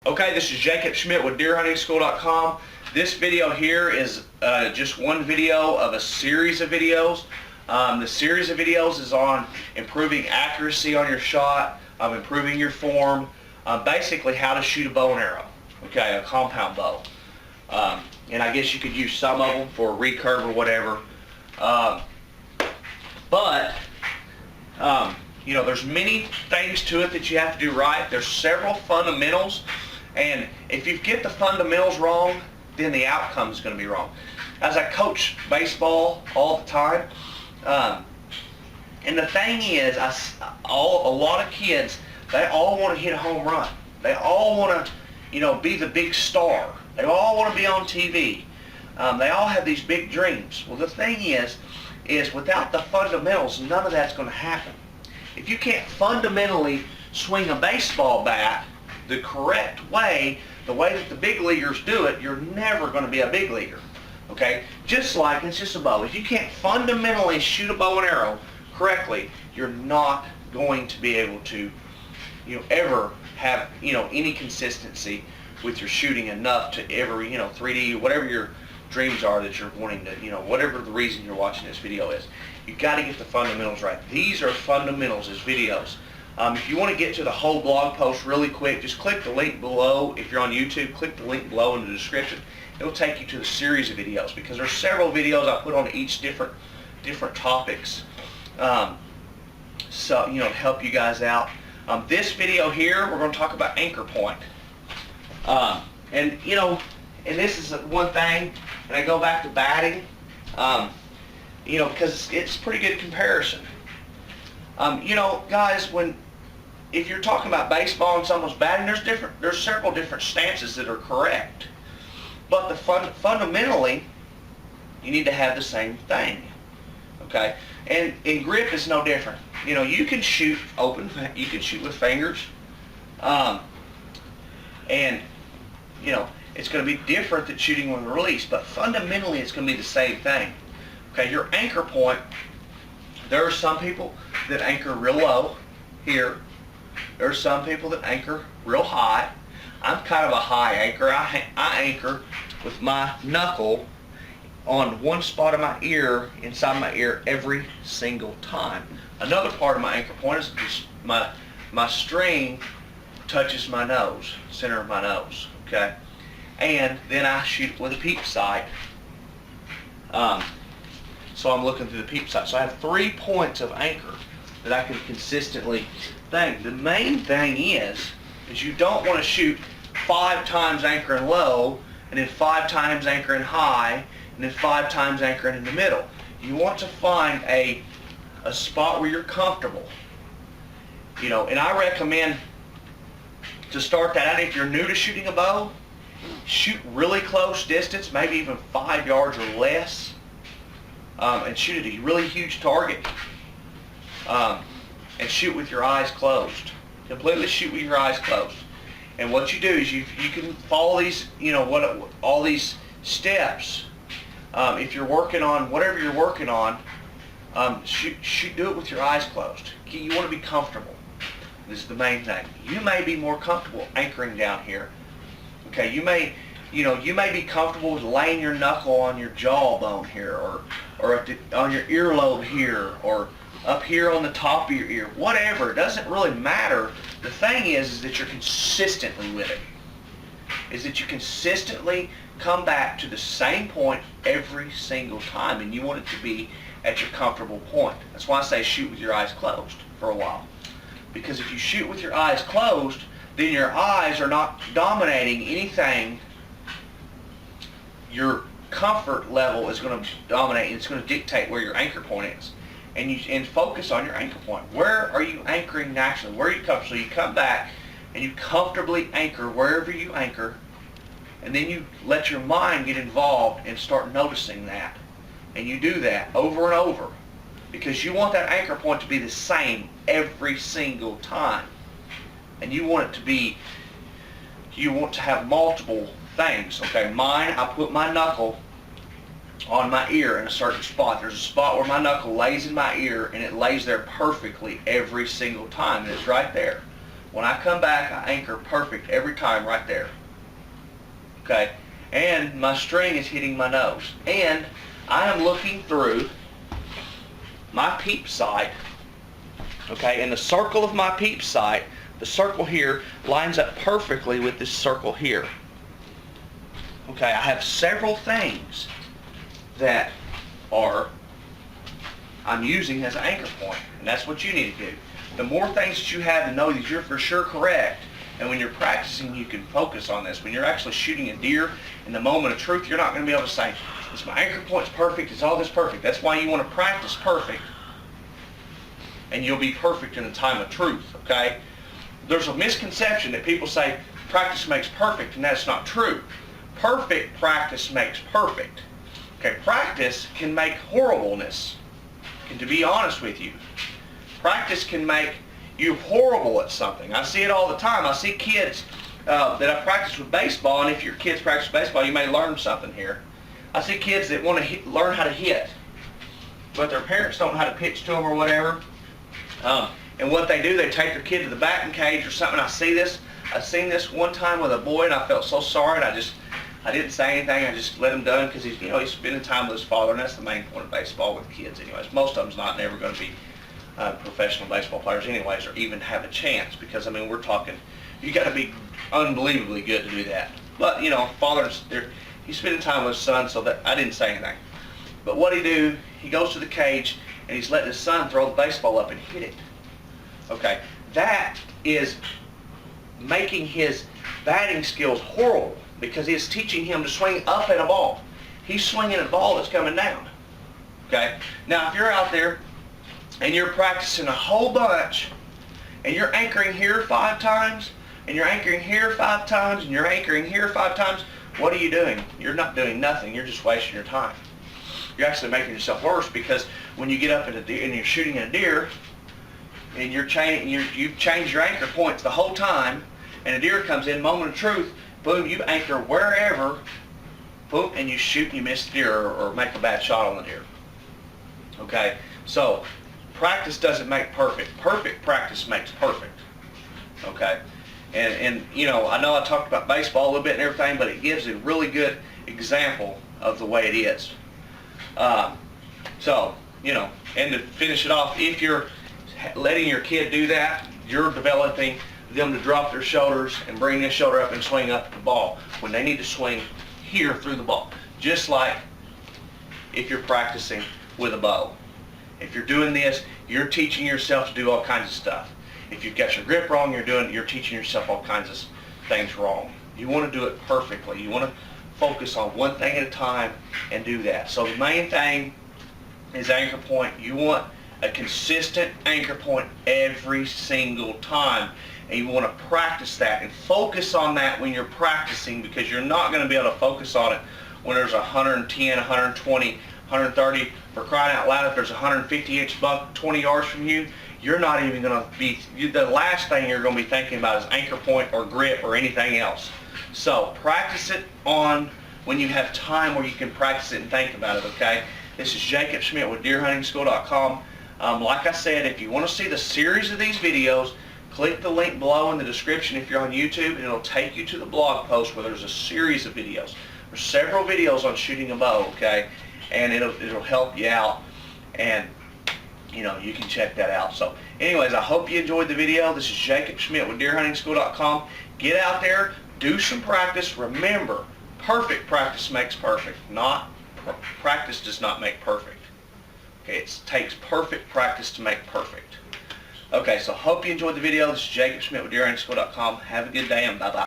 Okay, this is Jacob Schmidt with DeerHuntingSchool.com. This video here is just one video of a series of videos. The series of videos is on improving accuracy on your shot, improving your form, basically how to shoot a bow and arrow, okay, a compound bow. And I guess you could use some of them for a recurve or whatever. You know, there's many things to it that you have to do right. There's several fundamentals, and if you get the fundamentals wrong, then the outcome is going to be wrong. As I coach baseball all the time, and the thing is, a lot of kids, they all want to hit a home run. They all want to, you know, be the big star. They all want to be on TV. They all have these big dreams. Well, the thing is without the fundamentals, none of that's going to happen. If you can't fundamentally swing a baseball bat the correct way, the way that the big leaguers do it, you're never going to be a big leaguer. Okay? Just like it's just a bow. If you can't fundamentally shoot a bow and arrow correctly, you're not going to be able to, you know, ever have, you know, any consistency with your shooting enough to ever, you know, 3D, whatever your dreams are that you're wanting to, you know, whatever the reason you're watching this video is. You've got to get the fundamentals right. These are fundamentals as videos. If you want to get to the whole blog post really quick, just click the link below. If you're on YouTube, click the link below in the description. It'll take you to the series of videos because there's several videos I put on each different topics. So, you know, to help you guys out. This video here, we're going to talk about anchor point. And, you know, and this is one thing, and I go back to batting, you know, because it's a pretty good comparison. You know, guys, if you're talking about baseball and someone's batting, there's several different stances that are correct. But fundamentally, you need to have the same thing, okay? And grip is no different. You know, you can shoot open, you can shoot with fingers, and, you know, it's going to be different than shooting with a release, but fundamentally it's going to be the same thing. Okay, your anchor point, there are some people that anchor real low here. There are some people that anchor real high. I'm kind of a high anchor. I anchor with my knuckle on one spot of my ear, inside my ear, every single time. Another part of my anchor point is my string touches my nose, center of my nose, okay? And then I shoot with a peep sight. So I'm looking through the peep sight. So I have 3 points of anchor that I can consistently thing. The main thing is you don't want to shoot 5 times anchoring low, and then 5 times anchoring high, and then 5 times anchoring in the middle. You want to find a spot where you're comfortable. You know, and I recommend to start that out if you're new to shooting a bow, shoot really close distance, maybe even 5 yards or less, and shoot at a really huge target, and shoot with your eyes closed. Completely shoot with your eyes closed. And what you do is you can follow these, you know, all these steps. If you're working on whatever you're working on, do it with your eyes closed. You want to be comfortable. This is the main thing. You may be more comfortable anchoring down here. Okay, you may be comfortable with laying your knuckle on your jawbone here, or on your earlobe here, or up here on the top of your ear. Whatever, it doesn't really matter. The thing is that you're consistently with it. Is that you consistently come back to the same point every single time, and you want it to be at your comfortable point. That's why I say shoot with your eyes closed for a while. Because if you shoot with your eyes closed, then your eyes are not dominating anything. Your comfort level is going to dominate, and it's going to dictate where your anchor point is. And focus on your anchor point. Where are you anchoring naturally? Where are you comfortable? So you come back and you comfortably anchor wherever you anchor, and then you let your mind get involved and start noticing that. And you do that over and over because you want that anchor point to be the same every single time. And you want to have multiple things. Okay, mine, I put my knuckle on my ear in a certain spot. There's a spot where my knuckle lays in my ear, and it lays there perfectly every single time, and it's right there. When I come back, I anchor perfect every time right there. Okay? And my string is hitting my nose. And I am looking through my peep sight. Okay? And the circle of my peep sight, the circle here, lines up perfectly with this circle here. Okay? I have several things that I'm using as an anchor point. And that's what you need to do. The more things that you have to know that you're for sure correct, and when you're practicing, you can focus on this. When you're actually shooting a deer in the moment of truth, you're not going to be able to say, "Is my anchor point's perfect? Is all this perfect?" That's why you want to practice perfect, and you'll be perfect in the time of truth. Okay? There's a misconception that people say practice makes perfect, and that's not true. Perfect practice makes perfect. Okay? Practice can make horribleness. And to be honest with you, practice can make you horrible at something. I see it all the time. I see kids that I practice with baseball, and if your kids practice baseball, you may learn something here. I see kids that want to learn how to hit, but their parents don't know how to pitch to them or whatever. And what they do, they take their kid to the batting cage or something. I've seen this one time with a boy, and I felt so sorry, and I didn't say anything. I just let him done because he's spending time with his father, and that's the main point of baseball with kids anyways. Most of them's never going to be professional baseball players anyways, or even have a chance, because we're talking, you got to be unbelievably good to do that. But father's there, he's spending time with his son, so that I didn't say anything. But what he goes to the cage and he's letting his son throw the baseball up and hit it. Okay, that is making his batting skills horrible, because it's teaching him to swing up at a ball. He's swinging at a ball that's coming down. Okay, now if you're out there and you're practicing a whole bunch, and you're anchoring here 5 times, and you're anchoring here 5 times, and you're anchoring here 5 times, what are you doing? You're not doing nothing. You're just wasting your time. You're actually making yourself worse, because when you get up and you're shooting at a deer, and you've changed your anchor points the whole time, and a deer comes in, moment of truth, boom, you anchor wherever, boom, and you shoot and you miss the deer, or make a bad shot on the deer. Okay, so practice doesn't make perfect. Perfect practice makes perfect. Okay, and I know I talked about baseball a little bit and everything, but it gives a really good example of the way it is. And to finish it off, if you're letting your kid do that, you're developing them to drop their shoulders and bring their shoulder up and swing up at the ball when they need to swing here through the ball. Just like if you're practicing with a bow. If you're doing this, you're teaching yourself to do all kinds of stuff. If you've got your grip wrong, you're teaching yourself all kinds of things wrong. You want to do it perfectly. You want to focus on one thing at a time and do that. So the main thing is anchor point. You want a consistent anchor point every single time. And you want to practice that and focus on that when you're practicing, because you're not going to be able to focus on it when there's 110, 120, 130. For crying out loud, if there's a 150-inch buck 20 yards from you, you're not even going to be, the last thing you're going to be thinking about is anchor point or grip or anything else. So practice it on when you have time where you can practice it and think about it, okay? This is Jacob Schmidt with DeerHuntingSchool.com. Like I said, if you want to see the series of these videos, click the link below in the description if you're on YouTube, and it'll take you to the blog post where there's a series of videos. There's several videos on shooting a bow, okay? And it'll help you out, and you can check that out. So anyways, I hope you enjoyed the video. This is Jacob Schmidt with DeerHuntingSchool.com. Get out there, do some practice. Remember, perfect practice makes perfect. Practice does not make perfect. Okay, it takes perfect practice to make perfect. Okay, so hope you enjoyed the video. This is Jacob Schmidt with DeerHuntingSchool.com. Have a good day, and bye-bye.